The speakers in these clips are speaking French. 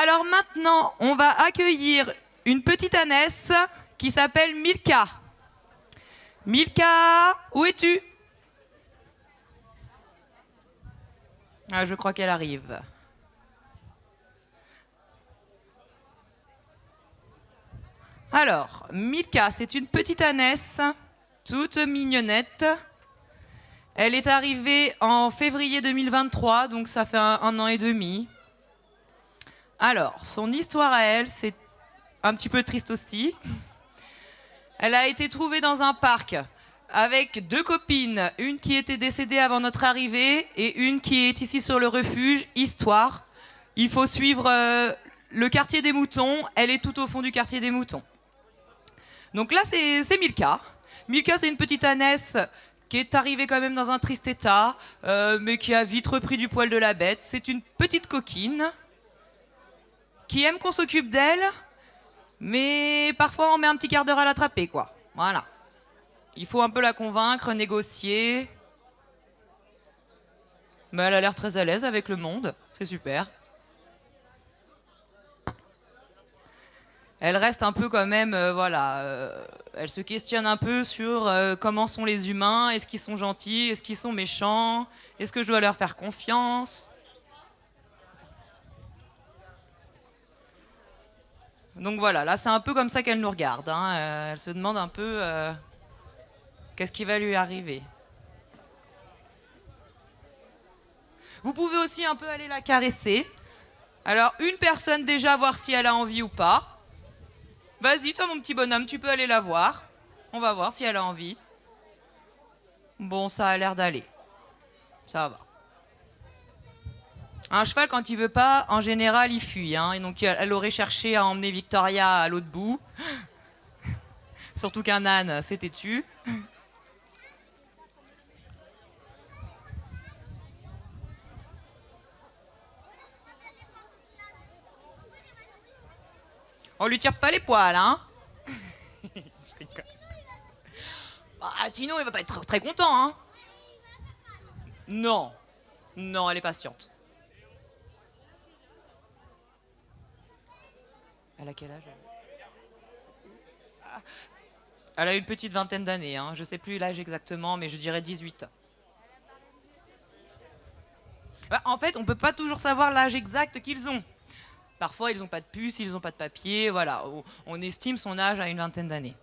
Alors maintenant, on va accueillir une petite ânesse qui s'appelle Milka. Milka, où es-tu? Ah, je crois qu'elle arrive. Alors, Milka, c'est une petite ânesse, toute mignonnette. Elle est arrivée en février 2023, donc ça fait un an et demi. Alors, son histoire à elle, c'est un petit peu triste aussi. Elle a été trouvée dans un parc avec deux copines, une qui était décédée avant notre arrivée et une qui est ici sur le refuge. Histoire, il faut suivre le quartier des moutons, elle est tout au fond du quartier des moutons. Donc là, c'est Milka. Milka, c'est une petite ânesse qui est arrivée quand même dans un triste état, mais qui a vite repris du poil de la bête. C'est une petite coquine qui aime qu'on s'occupe d'elle, mais parfois on met un petit quart d'heure à l'attraper, quoi. Voilà. Il faut un peu la convaincre, négocier. Mais elle a l'air très à l'aise avec le monde, c'est super. Elle reste un peu quand même, elle se questionne un peu sur comment sont les humains, est-ce qu'ils sont gentils, est-ce qu'ils sont méchants, est-ce que je dois leur faire confiance? Donc voilà, là c'est un peu comme ça qu'elle nous regarde, hein. Elle se demande un peu qu'est-ce qui va lui arriver. Vous pouvez aussi un peu aller la caresser. Alors une personne déjà, voir si elle a envie ou pas. Vas-y toi mon petit bonhomme, tu peux aller la voir. On va voir si elle a envie. Bon, ça a l'air d'aller. Ça va. Un cheval, quand il veut pas, en général, il fuit. Hein. Et donc, elle aurait cherché à emmener Victoria à l'autre bout. Surtout qu'un âne, c'est têtu. On lui tire pas les poils, hein. Bah, sinon, il va pas être très content, hein. Non. Non, elle est patiente. Elle a quel âge? Elle a une petite vingtaine d'années, hein. Je sais plus l'âge exactement, mais je dirais 18. Bah, en fait, on peut pas toujours savoir l'âge exact qu'ils ont. Parfois, ils n'ont pas de puce, ils n'ont pas de papier, voilà. On estime son âge à une vingtaine d'années.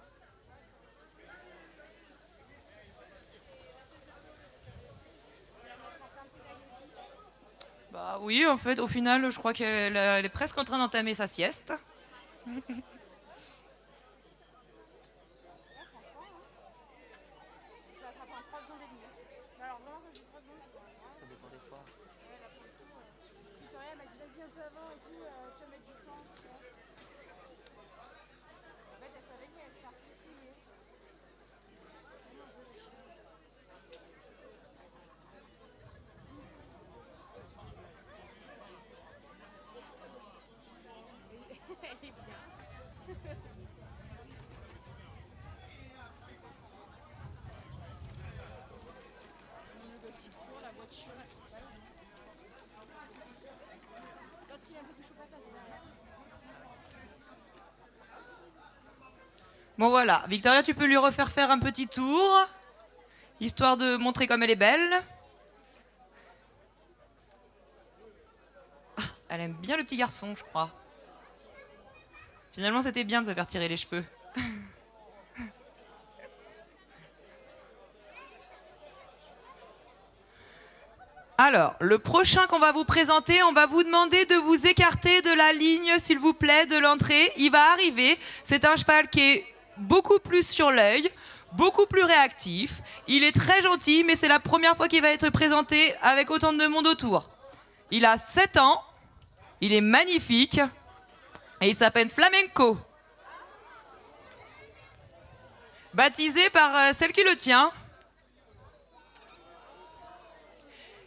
Bah oui, en fait, au final, je crois qu'elle est presque en train d'entamer sa sieste. Bon voilà, Victoria, tu peux lui refaire faire un petit tour, histoire de montrer comme elle est belle. Ah, elle aime bien le petit garçon, je crois. Finalement, c'était bien de se faire tirer les cheveux. Alors, le prochain qu'on va vous présenter, on va vous demander de vous écarter de la ligne, s'il vous plaît, de l'entrée. Il va arriver. C'est un cheval qui est beaucoup plus sur l'œil, beaucoup plus réactif. Il est très gentil, mais c'est la première fois qu'il va être présenté avec autant de monde autour. Il a 7 ans, il est magnifique, et il s'appelle Flamenco. Baptisé par celle qui le tient.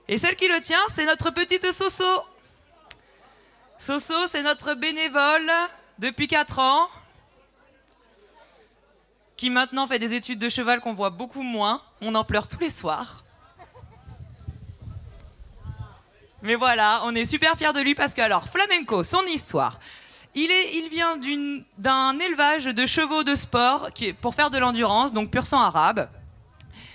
Et celle qui le tient, c'est notre petite Soso. Soso, c'est notre bénévole depuis 4 ans, qui maintenant fait des études de cheval qu'on voit beaucoup moins. On en pleure tous les soirs. Mais voilà, on est super fiers de lui parce que, alors, flamenco, son histoire. Il vient d'un élevage de chevaux de sport pour faire de l'endurance, donc pur sang arabe.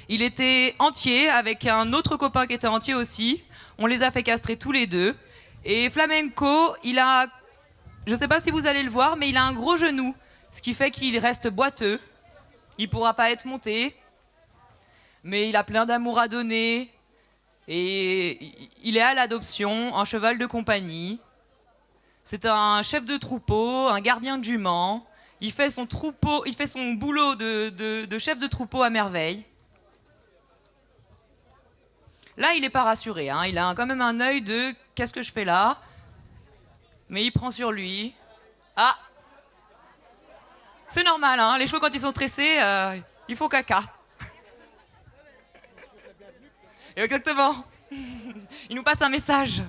Il était entier avec un autre copain qui était entier aussi. On les a fait castrer tous les deux. Et flamenco, je ne sais pas si vous allez le voir, mais il a un gros genou, ce qui fait qu'il reste boiteux. Il ne pourra pas être monté, mais il a plein d'amour à donner. Et il est à l'adoption, un cheval de compagnie. C'est un chef de troupeau, un gardien de juments. Il fait son boulot de chef de troupeau à merveille. Là, il n'est pas rassuré. Hein. Il a quand même un œil de « qu'est-ce que je fais là ?» Mais il prend sur lui. Ah, c'est normal, hein. Les chevaux, quand ils sont stressés, ils font caca. Exactement. Il nous passe un message.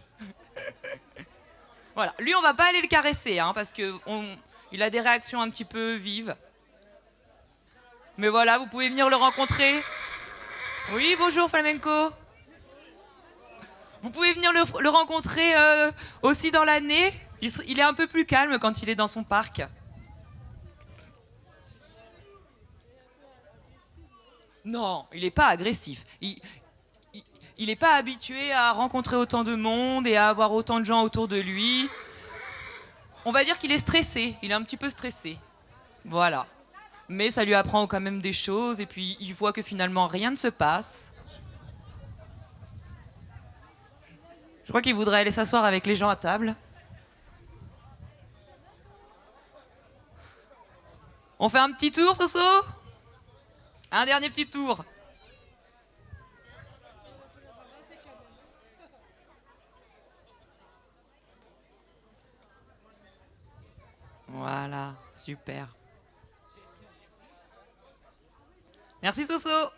Voilà. Lui, on va pas aller le caresser, hein, parce qu'il a des réactions un petit peu vives. Mais voilà, vous pouvez venir le rencontrer. Oui, bonjour Flamenco. Vous pouvez venir le rencontrer aussi dans l'année. Il est un peu plus calme quand il est dans son parc. Non, il n'est pas agressif. Il n'est pas habitué à rencontrer autant de monde et à avoir autant de gens autour de lui. On va dire qu'il est stressé. Il est un petit peu stressé. Voilà. Mais ça lui apprend quand même des choses et puis il voit que finalement rien ne se passe. Je crois qu'il voudrait aller s'asseoir avec les gens à table. On fait un petit tour, Soso ? Un dernier petit tour. Voilà, super. Merci Soso.